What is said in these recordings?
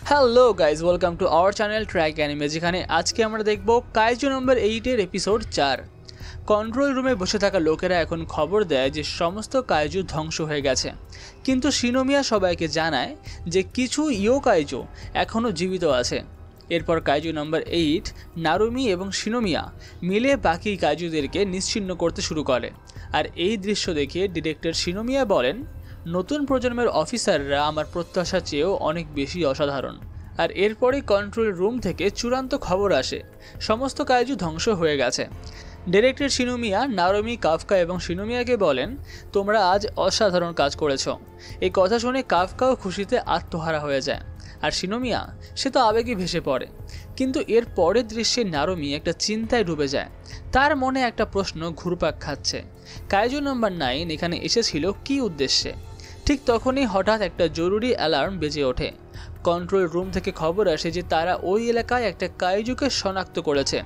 Hello guys, welcome to our channel track anime, যেখানে আজকে আমরা দেখব কাইজু নম্বর 8-এর এপিসোড 4। কন্ট্রোল রুমে বসে থাকা লোকেরা এখন খবর দেয় যে সমস্ত কাইজু ধ্বংস হয়ে গেছে, কিন্তু শিনোমিয়া সবাইকে জানায় যে কিছু ইয়ো কাইজু এখনও জীবিত আছে। এরপর কাইজু নম্বর 8 নারুমি এবং শিনোমিয়া মিলে বাকি কাইজুদেরকে নিশ্চিহ্ন করতে শুরু করে। আর এই দৃশ্য দেখে ডিরেক্টর শিনোমিয়া বলেন, নতুন প্রজন্মের অফিসাররা আমার প্রত্যাশার চেয়েও অনেক বেশি অসাধারণ। আর এরপরে কন্ট্রোল রুম থেকে চূড়ান্ত খবর আসে, সমস্ত কাইজু ধ্বংস হয়ে গেছে। ডিরেক্টর শিনোমিয়া নারুমি, কাফকা এবং শিনোমিয়াকে বলেন, তোমরা আজ অসাধারণ কাজ করেছ। এই কথা শুনে কাফকাও খুশিতে আত্মহারা হয়ে যায়, আর শিনোমিয়া সে তো আবেগে ভেসে পড়ে। কিন্তু এর পরের দৃশ্যে নারুমি একটা চিন্তায় ডুবে যায়। তার মনে একটা প্রশ্ন ঘুরপাক খাচ্ছে, কাইজু নম্বর 9 এখানে এসেছিল কী উদ্দেশ্যে? ঠিক তখনই হঠাৎ একটা জরুরি অ্যালার্ম বেজে ওঠে। কন্ট্রোল রুম থেকে খবর আসে যে তারা ওই এলাকায় একটা কাইজুকে শনাক্ত করেছে,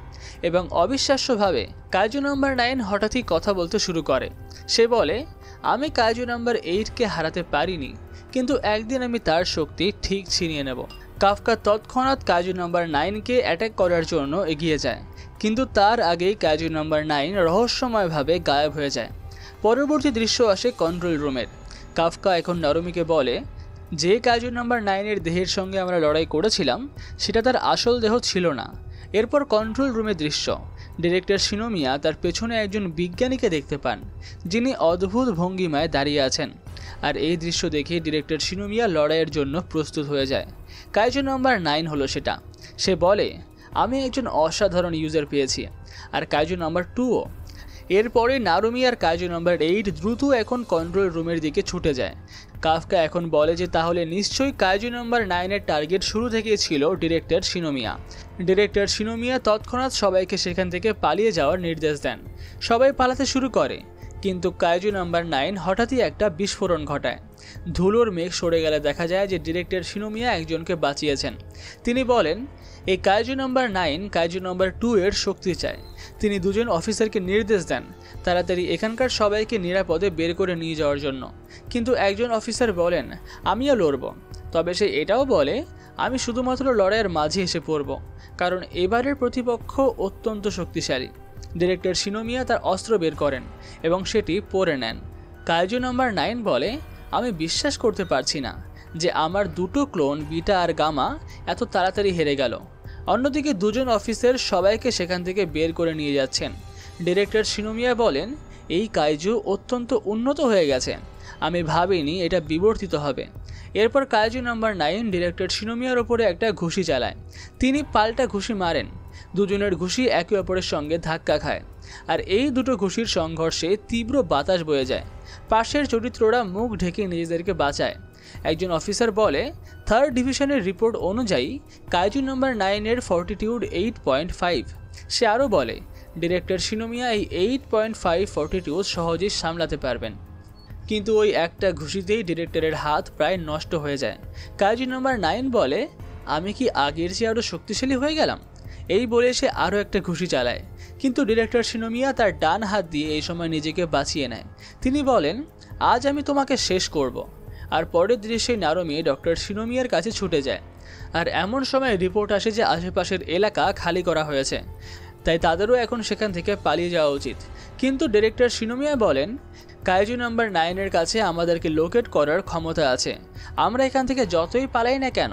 এবং অবিশ্বাস্যভাবে কাইজু নম্বর 9 হঠাৎই কথা বলতে শুরু করে। সে বলে, আমি কাইজু নম্বর 8কে হারাতে পারিনি, কিন্তু একদিন আমি তার শক্তি ঠিক ছিনিয়ে নেব। কাফকা তৎক্ষণাৎ কাইজু নম্বর 9কে অ্যাটাক করার জন্য এগিয়ে যায়, কিন্তু তার আগেই কাইজু নম্বর 9 রহস্যময়ভাবে গায়েব হয়ে যায়। পরবর্তী দৃশ্য আসে কন্ট্রোল রুমের। কাফকা এখন নারুমিকে বলে, যে কাইজু নাম্বার 9-এর দেহের সঙ্গে আমরা লড়াই করেছিলাম সেটা তার আসল দেহ ছিল না। এরপর কন্ট্রোল রুমের দৃশ্য, ডিরেক্টর শিনোমিয়া তার পেছনে একজন বিজ্ঞানীকে দেখতে পান, যিনি অদ্ভুত ভঙ্গিমায় দাঁড়িয়ে আছেন। আর এই দৃশ্য দেখে ডিরেক্টর শিনোমিয়া লড়াইয়ের জন্য প্রস্তুত হয়ে যায়। কাইজু নাম্বার 9 হলো সেটা। সে বলে, আমি একজন অসাধারণ ইউজার পেয়েছি, আর কাইজু নাম্বার 2ও। এরপরে নারুমি আর কাইজু নাম্বার 8 দ্রুত এখন কন্ট্রোল রুমের দিকে ছুটে যায়। কাফকা এখন বলে যে তাহলে নিশ্চয়ই কাইজু নাম্বার 9-এর টার্গেট শুরু থেকেই ছিল ডিরেক্টর শিনোমিয়া। ডিরেক্টর শিনোমিয়া তৎক্ষণাৎ সবাইকে সেখান থেকে পালিয়ে যাওয়ার নির্দেশ দেন। সবাই পালাতে শুরু করে, কিন্তু কাইজু নাম্বার 9 হঠাৎই একটা বিস্ফোরণ ঘটায়। ধুলোর মেঘ সরে গেলে দেখা যায় যে ডিরেক্টর শিনোমিয়া একজনকে বাঁচিয়েছেন। তিনি বলেন, এই কাইজু নাম্বার 9 কাইজু নাম্বার 2-এর শক্তি চায়। তিনি দুজন অফিসারকে নির্দেশ দেন তাড়াতাড়ি এখানকার সবাইকে নিরাপদে বের করে নিয়ে যাওয়ার জন্য, কিন্তু একজন অফিসার বলেন, আমিও লড়ব। তবে সে এটাও বলে, আমি শুধুমাত্র লড়াইয়ের মাঝে এসে পড়ব, কারণ এবারের প্রতিপক্ষ অত্যন্ত শক্তিশালী। ডিরেক্টর শিনোমিয়া তার অস্ত্র বের করেন এবং সেটি পরে নেন। কাইজু নাম্বার 9 বলে, আমি বিশ্বাস করতে পারছি না যে আমার দুটো ক্লোন বিটা আর গামা এত তাড়াতাড়ি হেরে গেল। অন্যদিকে দুজন অফিসার সবাইকে সেখান থেকে বের করে নিয়ে যাচ্ছেন। ডিরেক্টর শিনোমিয়া বলেন, এই কাইজু অত্যন্ত উন্নত হয়ে গেছে, আমি ভাবিনি এটা বিবর্তিত হবে। এরপর কাইজু নাম্বার 9 ডিরেক্টর শিনোমিয়ার ওপরে একটা ঘুষি চালায়। তিনি পাল্টা ঘুষি মারেন। দুজনের ঘুষি একে অপরের সঙ্গে ধাক্কা খায়, আর এই দুটো ঘুষির সংঘর্ষে তীব্র বাতাস বয়ে যায়। পাশের চরিত্ররা মুখ ঢেকে নিজেদেরকে বাঁচায়। একজন অফিসার বলে, 3rd ডিভিশনের রিপোর্ট অনুযায়ী কাইজু নাম্বার 9-এর ফর্টিটিউড 8.5। সে আরও বলে, ডিরেক্টর শিনোমিয়া এই 8.5 ফর্টিটিউড সহজেই সামলাতে পারবেন। কিন্তু ওই একটা ঘুষিতেই ডিরেক্টরের হাত প্রায় নষ্ট হয়ে যায়। কাইজু নাম্বার 9 বলে, আমি কি আগের চেয়ে আরও শক্তিশালী হয়ে গেলাম? এই বলে সে আরও একটা ঘুষি চালায়, কিন্তু ডিরেক্টর শিনোমিয়া তার ডান হাত দিয়ে এই সময় নিজেকে বাঁচিয়ে নেয়। তিনি বলেন, আজ আমি তোমাকে শেষ করব। আর পরের দৃশ্যে নারুমি ডক্টর শিনোমিয়ার কাছে ছুটে যায়। আর এমন সময় রিপোর্ট আসে যে আশেপাশের এলাকা খালি করা হয়েছে, তাই তাদেরও এখন সেখান থেকে পালিয়ে যাওয়া উচিত। কিন্তু ডিরেক্টর শিনোমিয়া বলেন, কাইজু নাম্বার 9-এর কাছে আমাদেরকে লোকেট করার ক্ষমতা আছে। আমরা এখান থেকে যতই পালাই না কেন,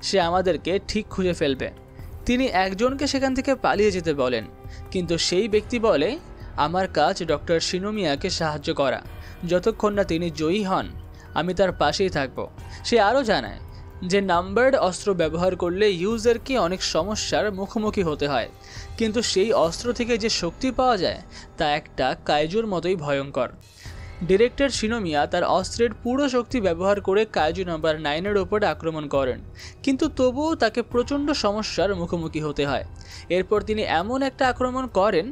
সে আমাদেরকে ঠিক খুঁজে ফেলবে। তিনি একজনকে সেখান থেকে পালিয়ে যেতে বলেন, কিন্তু সেই ব্যক্তি বলে, আমার কাজ ডক্টর শিনোমিয়াকে সাহায্য করা। যতক্ষণ না তিনি জয়ী হন, আমি তার পাশেই থাকব। সে আরও জানায় যে নাম্বারড অস্ত্র ব্যবহার করলে ইউজারকে অনেক সমস্যার মুখোমুখি হতে হয়, কিন্তু সেই অস্ত্র থেকে যে শক্তি পাওয়া যায় তা একটা কাইজুর মতোই ভয়ঙ্কর। ডিরেক্টর শিনোমিয়া তার অস্ত্রের পুরো শক্তি ব্যবহার করে কাইজু নাম্বার 9-এর ওপর আক্রমণ করেন, কিন্তু তবুও তাকে প্রচণ্ড সমস্যার মুখোমুখি হতে হয়। এরপর তিনি এমন একটা আক্রমণ করেন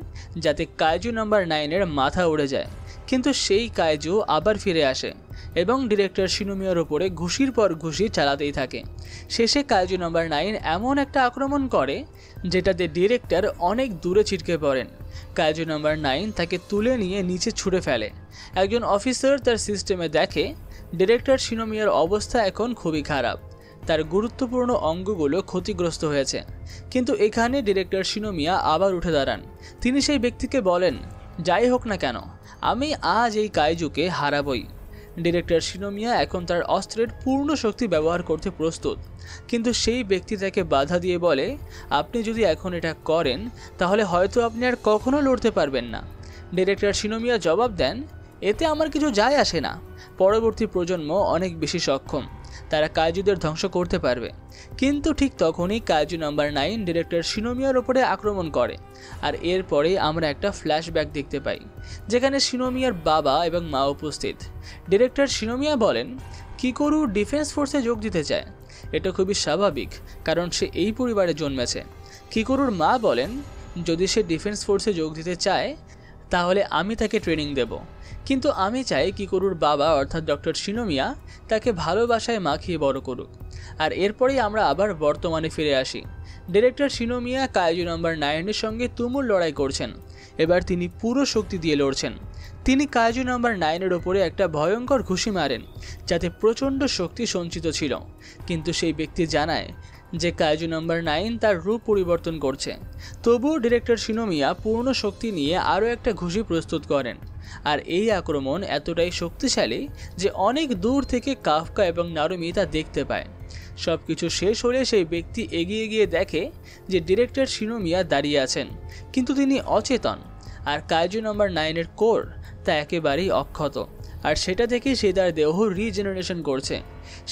যাতে কাইজু নাম্বার 9-এর মাথা উড়ে যায়, কিন্তু সেই কাইজু আবার ফিরে আসে এবং ডিরেক্টর শিনোমিয়ার ওপরে ঘুষির পর ঘুষি চালাতেই থাকে। শেষে কাইজু নাম্বার 9 এমন একটা আক্রমণ করে যেটাতে ডিরেক্টর অনেক দূরে ছিটকে পড়েন। কাইজু নাম্বার 9 তাকে তুলে নিয়ে নিচে ছুঁড়ে ফেলে। একজন অফিসার তার সিস্টেমে দেখে ডিরেক্টর শিনোমিয়ার অবস্থা এখন খুবই খারাপ। তার গুরুত্বপূর্ণ অঙ্গগুলো ক্ষতিগ্রস্ত হয়েছে। কিন্তু এখানে ডিরেক্টর শিনোমিয়া আবার উঠে দাঁড়ান। তিনি সেই ব্যক্তিকে বলেন, যাই হোক না কেন, আমি আজ এই কাইজুকে হারাবই। ডিরেক্টর শিনোমিয়া এখন তার অস্ত্রের পূর্ণ শক্তি ব্যবহার করতে প্রস্তুত, কিন্তু সেই ব্যক্তি তাকে বাধা দিয়ে বলে, আপনি যদি এখন এটা করেন তাহলে হয়তো আপনি আর কখনো লড়তে পারবেন না। ডিরেক্টর শিনোমিয়া জবাব দেন, এতে আমার কিছু যায় আসে না। পরবর্তী প্রজন্ম অনেক বেশি সক্ষম, তারা কাইজুদের ধ্বংস করতে পারবে। কিন্তু ঠিক তখনই কাইজু নাম্বার 9 ডিরেক্টর শিনোমিয়ার ওপরে আক্রমণ করে। আর এরপরে আমরা একটা ফ্ল্যাশব্যাক দেখতে পাই, যেখানে শিনোমিয়ার বাবা এবং মা উপস্থিত। ডিরেক্টর শিনোমিয়া বলেন, কিকোরু ডিফেন্স ফোর্সে যোগ দিতে চায়। এটা খুবই স্বাভাবিক, কারণ সে এই পরিবারে জন্মেছে। কিকোরুর মা বলেন, যদি সে ডিফেন্স ফোর্সে যোগ দিতে চায় তাহলে আমি তাকে ট্রেনিং দেব, কিন্তু আমি চাই কিকোরুর বাবা অর্থাৎ ডক্টর শিনোমিয়া তাকে ভালোবাসায় মাখিয়ে বড় করুক। আর এরপরেই আমরা আবার বর্তমানে ফিরে আসি। ডিরেক্টর শিনোমিয়া কাইজু নাম্বার 9-এর সঙ্গে তুমুল লড়াই করছেন। এবার তিনি পুরো শক্তি দিয়ে লড়ছেন। তিনি কাইজু নাম্বার 9-এর ওপরে একটা ভয়ঙ্কর ঘুষি মারেন, যাতে প্রচণ্ড শক্তি সঞ্চিত ছিল। কিন্তু সেই ব্যক্তি জানায় যে কাইজু নাম্বার 9 তার রূপ পরিবর্তন করছে। তবুও ডিরেক্টর শিনোমিয়া পূর্ণ শক্তি নিয়ে আরও একটা ঘুষি প্রস্তুত করেন। আর এই আক্রমণ এতটাই শক্তিশালী যে অনেক দূর থেকে কাফকা এবং নারুমি তা দেখতে পায়। সব কিছু শেষ হলে সেই ব্যক্তি এগিয়ে গিয়ে দেখে যে ডিরেক্টর শিনোমিয়া দাঁড়িয়ে আছেন, কিন্তু তিনি অচেতন। আর কাইজু নাম্বার 9-এর কোর তা একেবারেই অক্ষত, আর সেটা থেকে সে তার দেহ রিজেনারেশন করছে।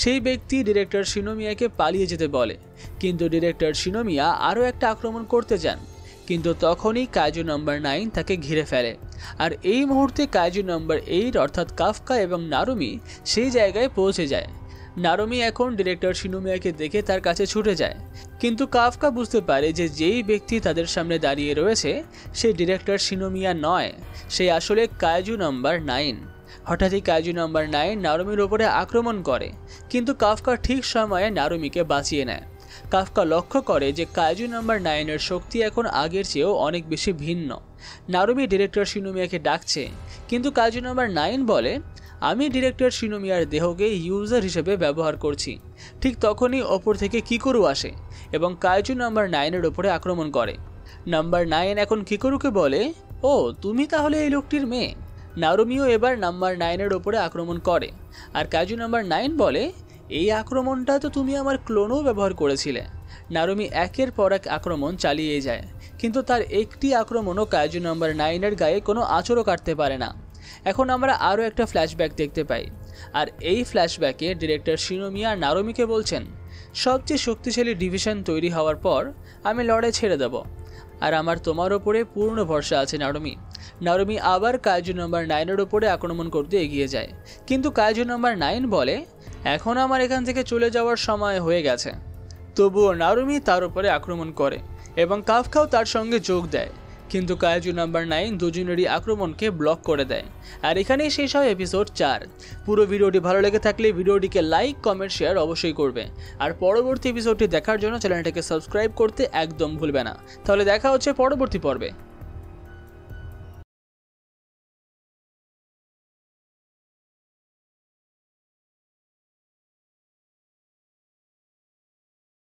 সেই ব্যক্তি ডিরেক্টর শিনোমিয়াকে পালিয়ে যেতে বলে, কিন্তু ডিরেক্টর শিনোমিয়া আরও একটা আক্রমণ করতে যান। কিন্তু তখনই কাইজু নাম্বার 9 তাকে ঘিরে ফেলে। আর এই মুহূর্তে কাইজু নাম্বার 8 অর্থাৎ কাফকা এবং নারুমি সেই জায়গায় পৌঁছে যায়। নারুমি এখন ডিরেক্টর শিনোমিয়াকে দেখে তার কাছে ছুটে যায়, কিন্তু কাফকা বুঝতে পারে যে যেই ব্যক্তি তাদের সামনে দাঁড়িয়ে রয়েছে সে ডিরেক্টর শিনোমিয়া নয়, সে আসলে কাইজু নাম্বার 9। হঠাৎই কাইজু নাম্বার 9 নারুমির ওপরে আক্রমণ করে, কিন্তু কাফকা ঠিক সময়ে নারুমিকে বাঁচিয়ে নেয়। কাফকা লক্ষ্য করে যে কাইজু নাম্বার 9-এর শক্তি এখন আগের চেয়েও অনেক বেশি ভিন্ন। নারুমি ডিরেক্টর শিনোমিয়াকে ডাকছে, কিন্তু কাইজু নাম্বার 9 বলে, আমি ডিরেক্টর শিনোমিয়ার দেহকে ইউজার হিসেবে ব্যবহার করছি। ঠিক তখনই ওপর থেকে কিকোরু আসে এবং কাইজু নাম্বার 9-এর ওপরে আক্রমণ করে। নাম্বার 9 এখন কিকোরুকে বলে, ও তুমি তাহলে এই লোকটির মেয়ে। নারুমিও এবার নাম্বার 9-এর ওপরে আক্রমণ করে, আর কাইজু নাম্বার 9 বলে, এই আক্রমণটা তো তুমি আমার ক্লোনও ব্যবহার করেছিলে। নারুমি একের পর এক আক্রমণ চালিয়ে যায়, কিন্তু তার একটি আক্রমণও কাইজু নাম্বার 9-এর গায়ে কোনো আঁচড়ও কাটতে পারে না। এখন আমরা আরও একটা ফ্ল্যাশব্যাক দেখতে পাই, আর এই ফ্ল্যাশব্যাকে ডিরেক্টর শিনোমিয়া নারুমিকে বলছেন, সবচেয়ে শক্তিশালী ডিভিশন তৈরি হওয়ার পর আমি লড়াই ছেড়ে দেব, আর আমার তোমার ওপরে পূর্ণ ভরসা আছে নারুমি। নারুমি আবার কাইজু নাম্বার 9-এর ওপরে আক্রমণ করতে এগিয়ে যায়, কিন্তু কাইজু নাম্বার 9 বলে, এখন আমার এখান থেকে চলে যাওয়ার সময় হয়ে গেছে। তবুও নারুমি তার উপরে আক্রমণ করে এবং কাফকাও তার সঙ্গে যোগ দেয়, কিন্তু কাইজু নাম্বার 9 দুজনেরই আক্রমণকে ব্লক করে দেয়। আর এখানেই শেষ হয় এপিসোড 4। পুরো ভিডিওটি ভালো লেগে থাকলে ভিডিওটিকে লাইক, কমেন্ট, শেয়ার অবশ্যই করবে। আর পরবর্তী এপিসোডটি দেখার জন্য চ্যানেলটাকে সাবস্ক্রাইব করতে একদম ভুলবে না। তাহলে দেখা হচ্ছে পরবর্তী পর্বে।